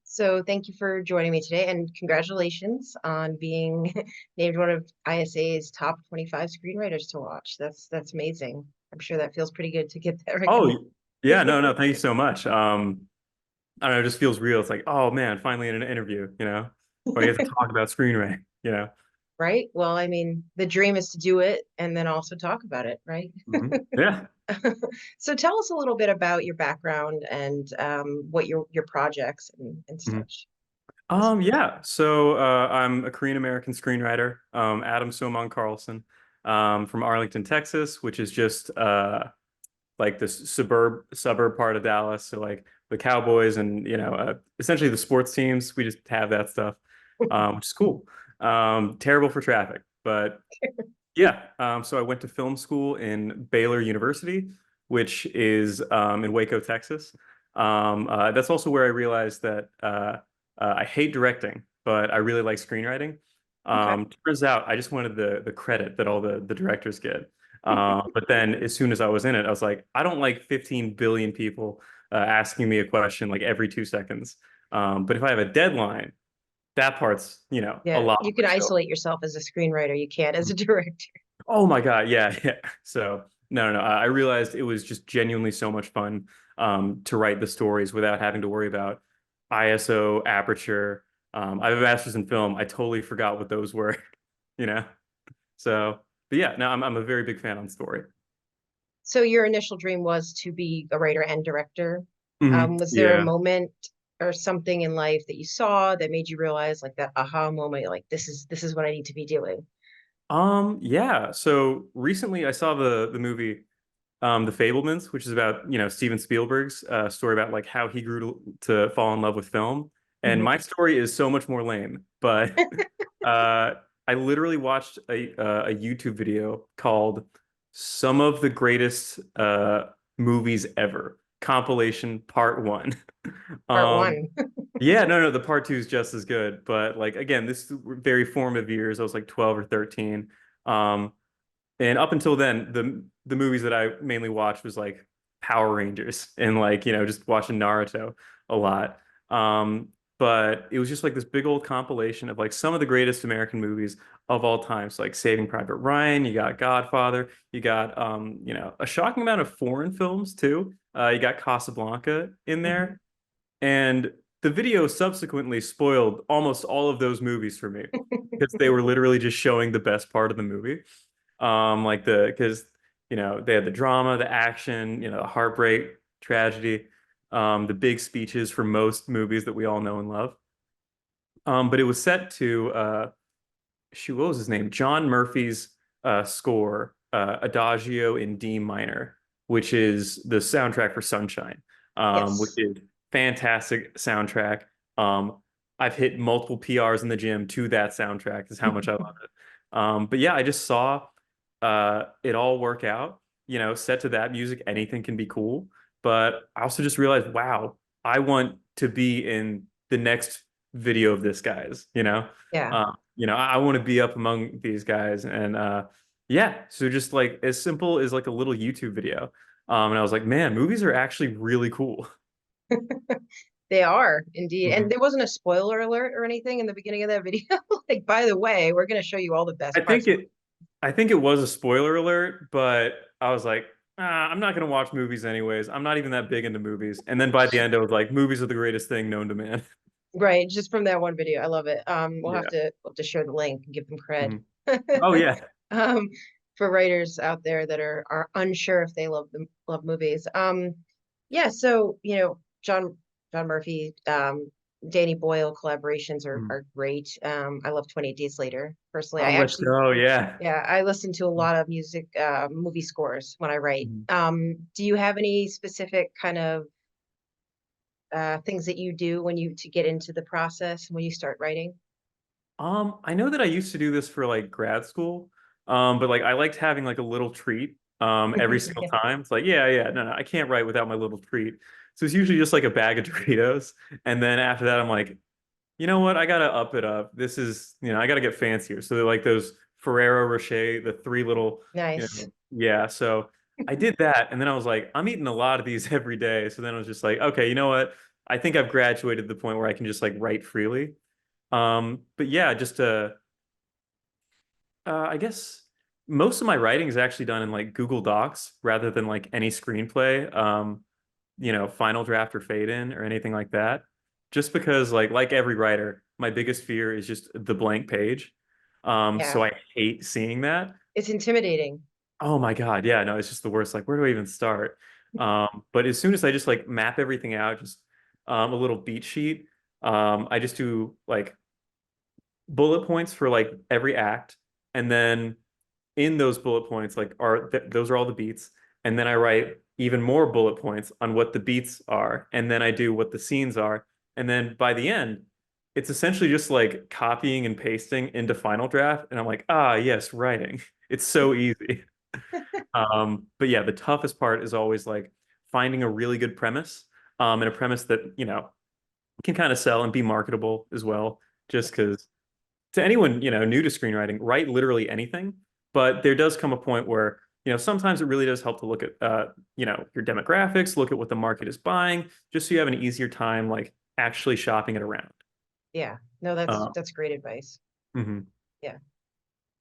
So thank you for joining me today, and congratulations on being named one of ISA's top 25 screenwriters to watch. That's amazing. I'm sure that feels pretty good to get that recognition. Oh, yeah, no, thank you so much. I don't know, it just feels real. It's like, oh man, finally in an interview, where you have to talk about screenwriting. Right? Well, I mean, the dream is to do it and then also talk about it, right? Yeah. So tell us a little bit about your background and what your projects and Mhm. such. Yeah. So I'm a Korean American screenwriter, Adam Karlson, from Arlington, Texas, which is just like this suburb part of Dallas. So like the Cowboys and essentially the sports teams. We just have that stuff, which is cool. Terrible for traffic, but yeah. So I went to film school in Baylor University, which is in Waco, Texas. That's also where I realized that I hate directing, but I really like screenwriting. Okay. Turns out I just wanted the credit that all the directors get. But then as soon as I was in it, I was like, I don't like 15 billion people asking me a question like every 2 seconds. But if I have a deadline, that part's, a Yeah, lot you more can chill. isolate yourself as a screenwriter. You can't as a director. Oh my God, yeah, yeah. So no. I realized it was just genuinely so much fun to write the stories without having to worry about ISO, aperture. I have a master's in film. I totally forgot what those were, you know. So, but yeah, no, I'm a very big fan on story. So your initial dream was to be a writer and director. Was there a Yeah. moment or something in life that you saw that made you realize like that aha moment, like this is what I need to be doing? Yeah. So recently I saw the movie The Fablemans, which is about, Steven Spielberg's story about like how he grew to fall in love with film. And Mhm. my story is so much more lame, but uh, I literally watched a YouTube video called "Some of the Greatest Movies Ever" compilation part one. Part Um, one. yeah, no, the part two is just as good, but like again, this is very formative years. I was like 12 or 13. Um, and up until then, the movies that I mainly watched was like Power Rangers and like, just watching Naruto a lot. But it was just like this big old compilation of like some of the greatest American movies of all time. So like Saving Private Ryan, you got Godfather, you got a shocking amount of foreign films too. You got Casablanca in Mhm. there. And the video subsequently spoiled almost all of those movies for me because they were literally just showing the best part of the movie. Like because they had the drama, the action, the heartbreak, tragedy, the big speeches for most movies that we all know and love. But it was set to shoot, what was his name? John Murphy's score, Adagio in D minor, which is the soundtrack for Sunshine, which Yes. is fantastic soundtrack. Um, I've hit multiple PRs in the gym to that soundtrack. Is how much I love it. But yeah, I just saw it all work out. Set to that music, anything can be cool. But I also just realized, wow, I want to be in the next video of this guy's. Yeah. I want to be up among these guys. And yeah, so just like as simple as like a little YouTube video. And I was like, man, movies are actually really cool. They are indeed. And Mhm. there wasn't a spoiler alert or anything in the beginning of that video. Like, by the way, we're going to show you all the I best parts think of it I think it was a spoiler alert, but I was like, I'm not gonna watch movies anyways. I'm not even that big into movies. And then by the end, I was like, movies are the greatest thing known to man. Right, just from that one video. I love it. Yeah. We'll have to share the link and give them cred. Mhm. Oh yeah. Um, for writers out there that are unsure if they love movies. Yeah, so John Murphy, Danny Boyle collaborations Mhm. are great. I love 28 Days Later. Personally, Oh, let's go. Yeah. I listen to a lot of music, movie scores when I write. Mhm. Do you have any specific kind of things that you do when you to get into the process when you start writing? I know that I used to do this for like grad school, but like I liked having like a little treat every single time. It's like, yeah, no, I can't write without my little treat. So it's usually just like a bag of Doritos, and then after that, I'm like, you know what? I gotta up it up. This is, I gotta get fancier. So they're like those Ferrero Rocher, the three little, Nice. yeah. So I did that, and then I was like, I'm eating a lot of these every day. So then I was just like, okay, you know what? I think I've graduated to the point where I can just like write freely. But yeah, just I guess most of my writing is actually done in like Google Docs rather than like any screenplay, Final Draft or Fade In or anything like that. Just because like every writer, my biggest fear is just the blank page. Yeah, So I hate seeing that. it's intimidating. Oh my God, yeah, no, it's just the worst. Like, where do I even start? But as soon as I just like map everything out, just a little beat sheet, I just do like bullet points for like every act, and then in those bullet points like are those are all the beats, and then I write even more bullet points on what the beats are, and then I do what the scenes are, and then by the end it's essentially just like copying and pasting into Final Draft, and I'm like, ah, yes, writing. It's so easy. But yeah, the toughest part is always like finding a really good premise, and a premise that can kind of sell and be marketable as well, just because to anyone, new to screenwriting, write literally anything. But there does come a point where, sometimes it really does help to look at, your demographics, look at what the market is buying, just so you have an easier time, like actually shopping it around. Yeah, no, that's Uh, that's great advice. mhm. Yeah.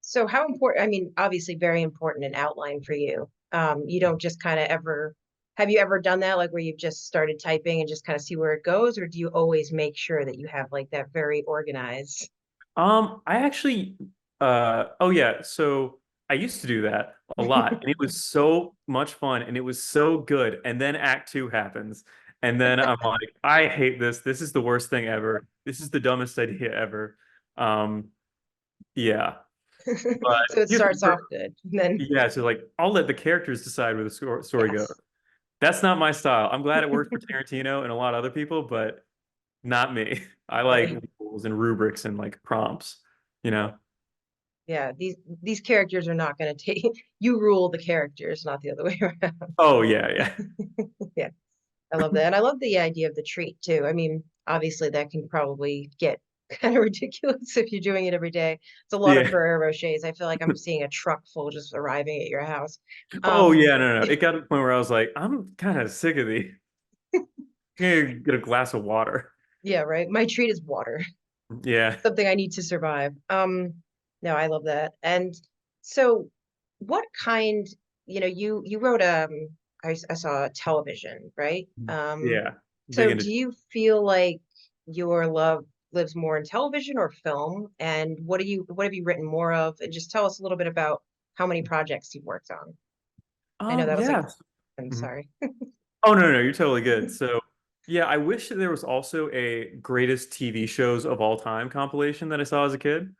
So how important, I mean, obviously very important an outline for you. You don't just kind of ever, have you ever done that, like where you've just started typing and just kind of see where it goes, or do you always make sure that you have like that very organized? I actually, oh yeah, so I used to do that a lot, and it was so much fun, and it was so good. And then Act Two happens, and then I'm like, I hate this. This is the worst thing ever. This is the dumbest idea ever. Um, yeah, but So it you have to, starts off good, and then yeah. So like, I'll let the characters decide where the story goes. yes. That's not my style. I'm glad it worked for Tarantino and a lot of other people, but not me. I like Right. rules and rubrics and like prompts, you know. Yeah, these characters are not going to take you rule the characters, not the other way around. Oh yeah, yeah. Yeah, I love that. And I love the idea of the treat too. I mean, obviously that can probably get kind of ridiculous if you're doing it every day. It's a lot of Yeah. Ferrero Rochers. I feel like I'm seeing a truck full just arriving at your house. Oh Um, yeah, no, no. It got to the point where I was like, I'm kind of sick of these. Get a glass of water. yeah, right. My treat is water, Yeah. something I need to survive. No, I love that. And so what kind, you wrote I saw television, right? Yeah. Big So into do you feel like your love lives more in television or film? And what have you written more of? And just tell us a little bit about how many projects you've worked on. I know that was like, yeah. I'm Mhm. sorry. Oh no, no, no, you're totally good. So yeah, I wish that there was also a greatest TV shows of all time compilation that I saw as a kid.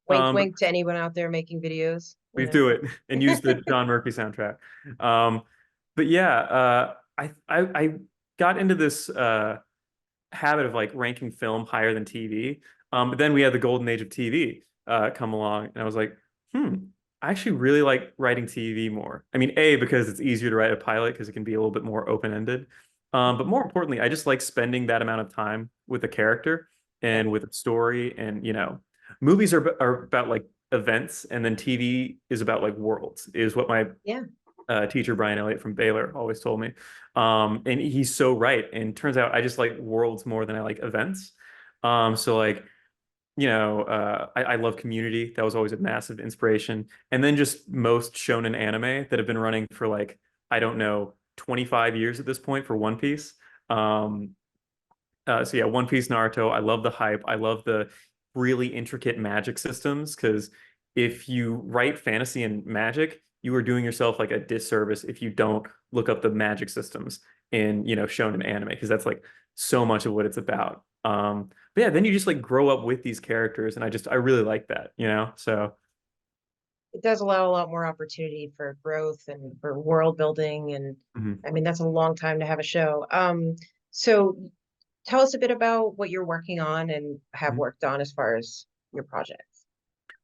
Wink, But wink to anyone out there making videos, we do it and use the John Murphy soundtrack. Um, but yeah, I got into this habit of like ranking film higher than TV. But then we had the golden age of TV come along, and I was like, I actually really like writing TV more. I mean, A, because it's easier to write a pilot because it can be a little bit more open-ended. But more importantly, I just like spending that amount of time with a character Yeah, and with a story. And, movies are about like events, and then TV is about like worlds, is what my yeah. teacher Brian Elliott from Baylor always told me. And he's so right. And turns out I just like worlds more than I like events. So like, I love Community. That was always a massive inspiration. And then just most shonen anime that have been running for like, I don't know, 25 years at this point for One Piece. Um, so yeah, One Piece, Naruto. I love the hype. I love the really intricate magic systems because if you write fantasy and magic, you are doing yourself like a disservice if you don't look up the magic systems in, shonen anime because that's like so much of what it's about. But yeah, then you just like grow up with these characters, and I really like that. So It does allow a lot more opportunity for growth and for world building. And mhm. I mean, that's a long time to have a show. So tell us a bit about what you're working on and have Mhm. worked on as far as your projects,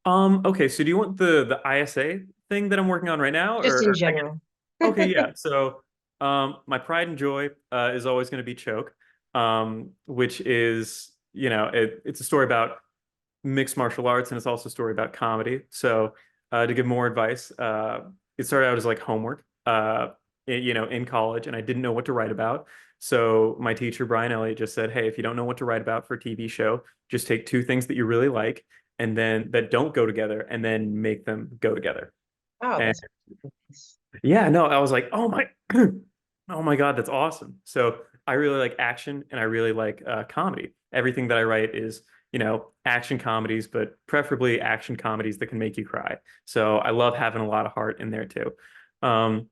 Okay, so do you want the ISA thing that I'm working on right now, just in or general. okay, yeah. So, my pride and joy is always going to be Choke, which is, it's a story about mixed martial arts, and it's also a story about comedy. So, to give more advice, it started out as like homework, in college, and I didn't know what to write about. So my teacher, Brian Elliott, just said, hey, if you don't know what to write about for a TV show, just take two things that you really like and then that don't go together and then make them go together. Oh, And that's nice. yeah, no, I was like, oh my, oh my God, that's awesome. So I really like action and I really like comedy. Everything that I write is, action comedies, but preferably action comedies that can make you cry. So I love having a lot of heart in there too. Um,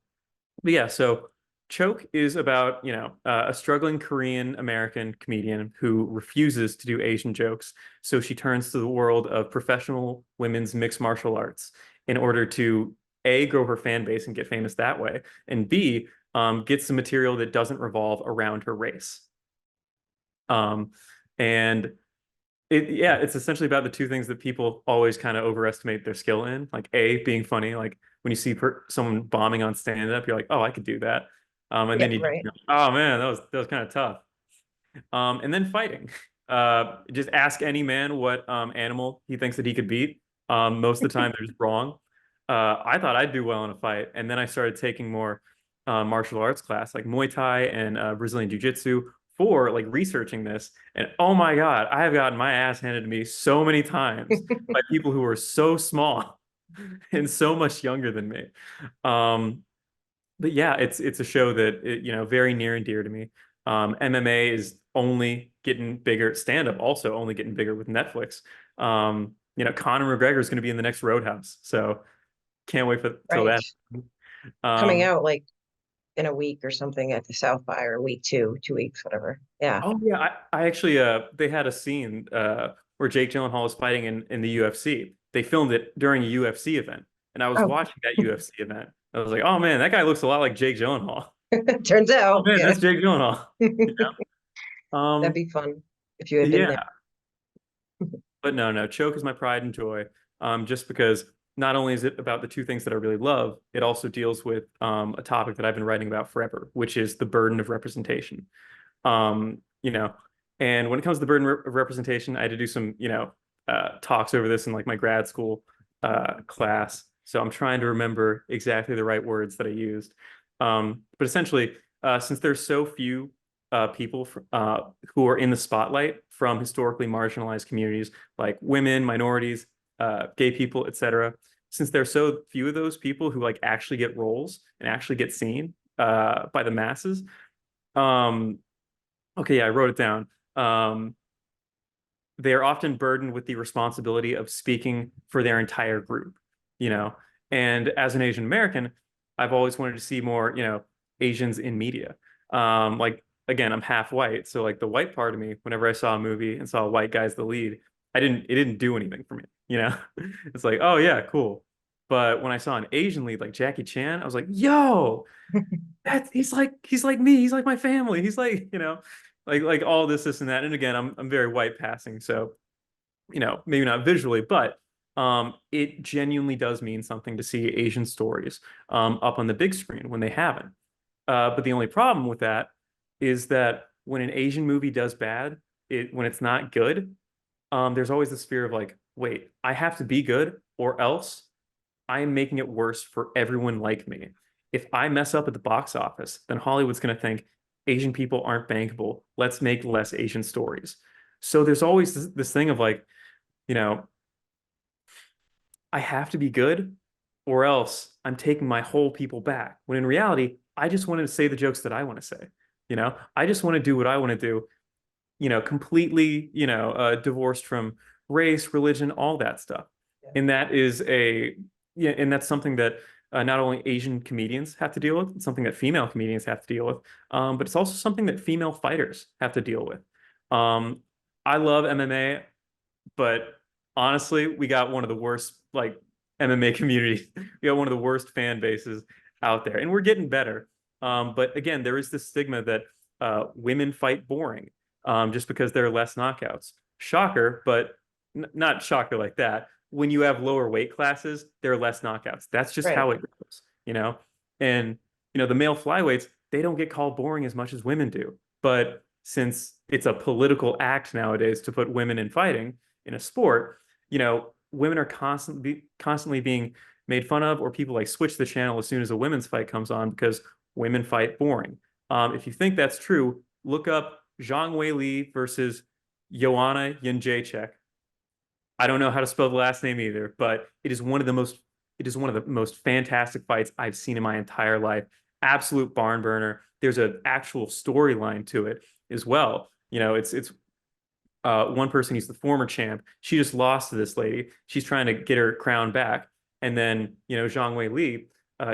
but yeah, so Choke is about, a struggling Korean American comedian who refuses to do Asian jokes. So she turns to the world of professional women's mixed martial arts in order to A, grow her fan base and get famous that way, and B, get some material that doesn't revolve around her race. Um, and yeah, it's essentially about the two things that people always kind of overestimate their skill in, like A, being funny. Like when you see someone bombing on stand-up, you're like, oh, I could do that. And Yeah, then right. oh man, that was kind of tough. And then fighting. Just ask any man what animal he thinks that he could beat. Most of the time, they're just wrong. I thought I'd do well in a fight, and then I started taking more martial arts class, like Muay Thai and Brazilian Jiu-Jitsu, for like researching this. And oh my God, I have gotten my ass handed to me so many times by people who are so small and so much younger than me. Um, but yeah, it's a show that very near and dear to me. MMA is only getting bigger. Stand up also only getting bigger with Netflix. Conor McGregor is going to be in the next Roadhouse, so can't wait for till Right. that. Coming Um, out like in a week or something at the South by, or week two, 2 weeks, whatever. Yeah. oh yeah, I actually they had a scene where Jake Gyllenhaal was fighting in the UFC. They filmed it during a UFC event, and I was Oh, watching that UFC event. I was like, oh man, that guy looks a lot like Jake Gyllenhaal. turns Oh out, man, yeah. that's Jake Gyllenhaal. That'd Um, be fun if you had been there. yeah, but no, Choke is my pride and joy. Just because not only is it about the two things that I really love, it also deals with a topic that I've been writing about forever, which is the burden of representation. Um, you know, and when it comes to the burden of representation, I had to do some, talks over this in like my grad school class. So I'm trying to remember exactly the right words that I used. But essentially, since there's so few people who are in the spotlight from historically marginalized communities like women, minorities, gay people, etc. Since there's so few of those people who like actually get roles and actually get seen by the masses. Um, okay, yeah, I wrote it down. They are often burdened with the responsibility of speaking for their entire group, you know. And as an Asian American, I've always wanted to see more, Asians in media. Like again, I'm half white, so like the white part of me, whenever I saw a movie and saw a white guy as the lead, it didn't do anything for me, you know. It's like, oh yeah, cool. But when I saw an Asian lead like Jackie Chan, I was like, yo, he's like me, he's like my family, he's like, like all this and that. And again, I'm very white passing, so maybe not visually, but it genuinely does mean something to see Asian stories up on the big screen when they haven't. But the only problem with that is that when an Asian movie does bad, when it's not good, there's always this fear of like, wait, I have to be good or else I am making it worse for everyone like me. If I mess up at the box office, then Hollywood's going to think Asian people aren't bankable. Let's make less Asian stories. So there's always this thing of like, you know, I have to be good or else I'm taking my whole people back. When in reality, I just want to say the jokes that I want to say. I just want to do what I want to do, completely, divorced from race, religion, all that stuff. Yeah. And yeah, and that's something that not only Asian comedians have to deal with, it's something that female comedians have to deal with, but it's also something that female fighters have to deal with. Um, I love MMA, but honestly, we got one of the worst like MMA communities. We got one of the worst fan bases out there, and we're getting better. But again, there is this stigma that women fight boring just because there are less knockouts. Shocker, but not shocker like that. When you have lower weight classes, there are less knockouts. That's just Right. how it goes. And the male flyweights, they don't get called boring as much as women do. But since it's a political act nowadays to put women in fighting in a sport, women are constantly being made fun of, or people like switch the channel as soon as a women's fight comes on because women fight boring. If you think that's true, look up Zhang Weili versus Joanna Jędrzejczyk. I don't know how to spell the last name either, but it is one of the most fantastic fights I've seen in my entire life. Absolute barn burner. There's an actual storyline to it as well. It's one person, he's the former champ. She just lost to this lady. She's trying to get her crown back. And then, Zhang Wei Li,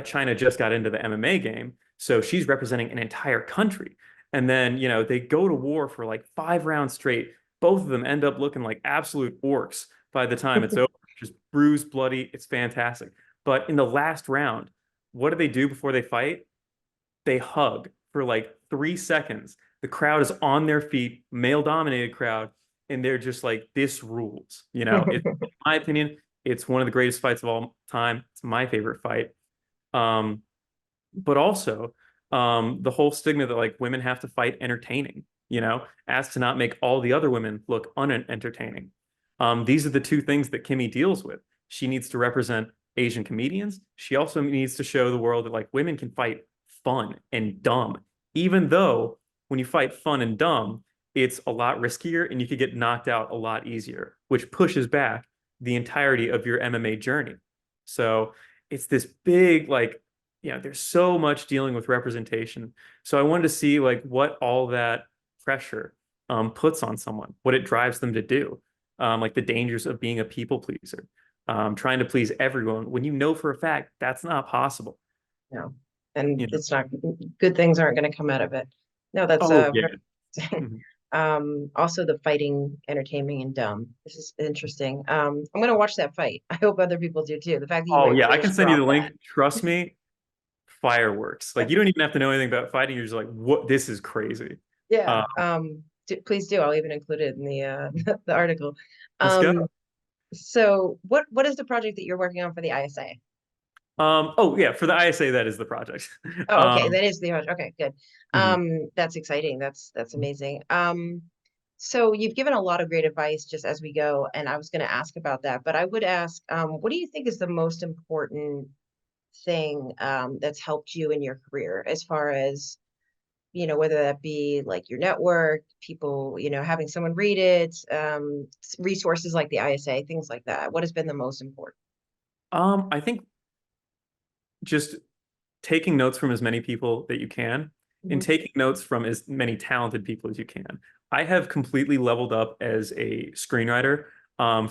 China just got into the MMA game. So she's representing an entire country. And then, they go to war for like 5 rounds straight. Both of them end up looking like absolute orcs by the time it's over. Just bruised, bloody. It's fantastic. But in the last round, what do they do before they fight? They hug for like 3 seconds. The crowd is on their feet, male dominated crowd, and they're just like, this rules. In my opinion, it's one of the greatest fights of all time. It's my favorite fight. Um, but also, the whole stigma that like women have to fight entertaining, as to not make all the other women look unentertaining. These are the two things that Kimmy deals with. She needs to represent Asian comedians. She also needs to show the world that like women can fight fun and dumb, even though when you fight fun and dumb, it's a lot riskier and you could get knocked out a lot easier, which pushes back the entirety of your MMA journey. So it's this big, like, there's so much dealing with representation. So I wanted to see like what all that pressure puts on someone, what it drives them to do, like the dangers of being a people pleaser, trying to please everyone when you know for a fact that's not possible. No, and You know? it's not good things aren't going to come out of it. No, that's Oh yeah. Mhm. also the fighting, entertaining, and dumb. This is interesting. I'm gonna watch that fight. I hope other people do too. The fact that you Oh might yeah, I can just send you the drop link. that. Trust me, fireworks. Like you don't even have to know anything about fighting. You're just like, what? This is crazy. Yeah. Uh, Please do. I'll even include it in the the article. let's go. So what is the project that you're working on for the ISA? Oh yeah, for the ISA, that is the project. Oh, okay, Um, that is the okay, good. mhm. That's exciting. That's amazing. So you've given a lot of great advice just as we go, and I was going to ask about that, but I would ask, what do you think is the most important thing that's helped you in your career as far as, whether that be like your network, people, having someone read it, resources like the ISA, things like that. What has been the most important? I think just taking notes from as many people that you can and Mhm. taking notes from as many talented people as you can. I have completely leveled up as a screenwriter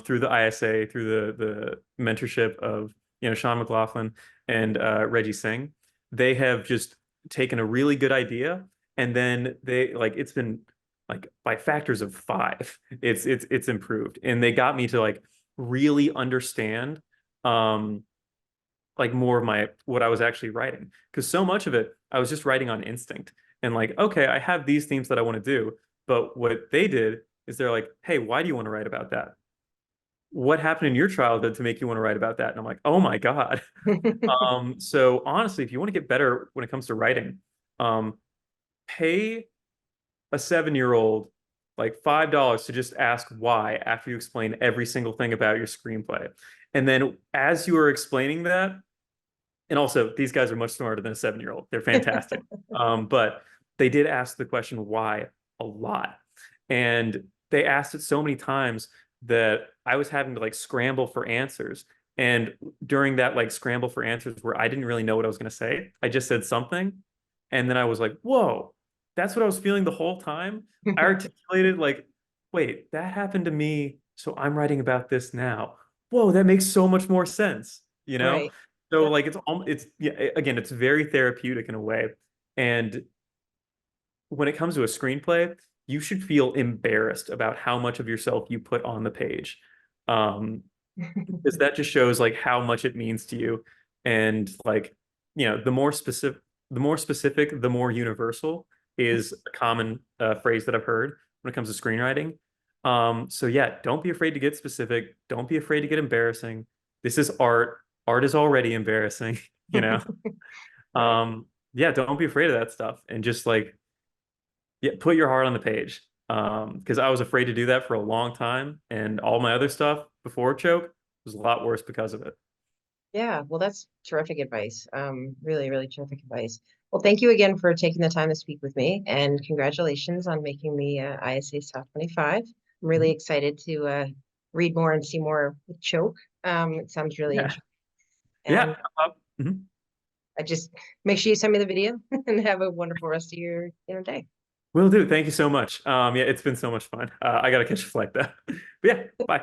through the ISA, through the mentorship of Sean McLaughlin and Reggie Singh. They have just taken a really good idea and then they like it's been like by factors of five. It's improved and they got me to like really understand um like more of my what I was actually writing because so much of it I was just writing on instinct and like okay I have these themes that I want to do but what they did is they're like hey why do you want to write about that what happened in your childhood to make you want to write about that and I'm like oh my God. So honestly if you want to get better when it comes to writing um pay a 7-year old like $5 to just ask why after you explain every single thing about your screenplay and then as you are explaining that and also these guys are much smarter than a 7-year old. They're fantastic. But they did ask the question why a lot. And they asked it so many times that I was having to like scramble for answers. And during that like scramble for answers where I didn't really know what I was going to say, I just said something. And then I was like, whoa, that's what I was feeling the whole time. I articulated like, wait, that happened to me. So I'm writing about this now. Whoa, that makes so much more sense, you know? Right. So Yep. like it's yeah, again, it's very therapeutic in a way. And when it comes to a screenplay, you should feel embarrassed about how much of yourself you put on the page. Um, because that just shows like how much it means to you. And like, the more specific, the more universal is a common phrase that I've heard when it comes to screenwriting. So yeah, don't be afraid to get specific. Don't be afraid to get embarrassing. This is art. Art is already embarrassing, you know? Right. Yeah, don't be afraid of that stuff and just like, yeah, put your heart on the page. Because I was afraid to do that for a long time, and all my other stuff before Choke was a lot worse because of it. Yeah, well, that's terrific advice. Really, really terrific advice. Well, thank you again for taking the time to speak with me, and congratulations on making the ISA South 25. I'm really Mhm. excited to read more and see more with Choke. It sounds really Yeah. interesting. Yeah. And Mhm. I just make sure you send me the video and have a wonderful rest of your day. Will do. Thank you so much. Yeah, it's been so much fun. I gotta catch a flight though. But yeah, bye.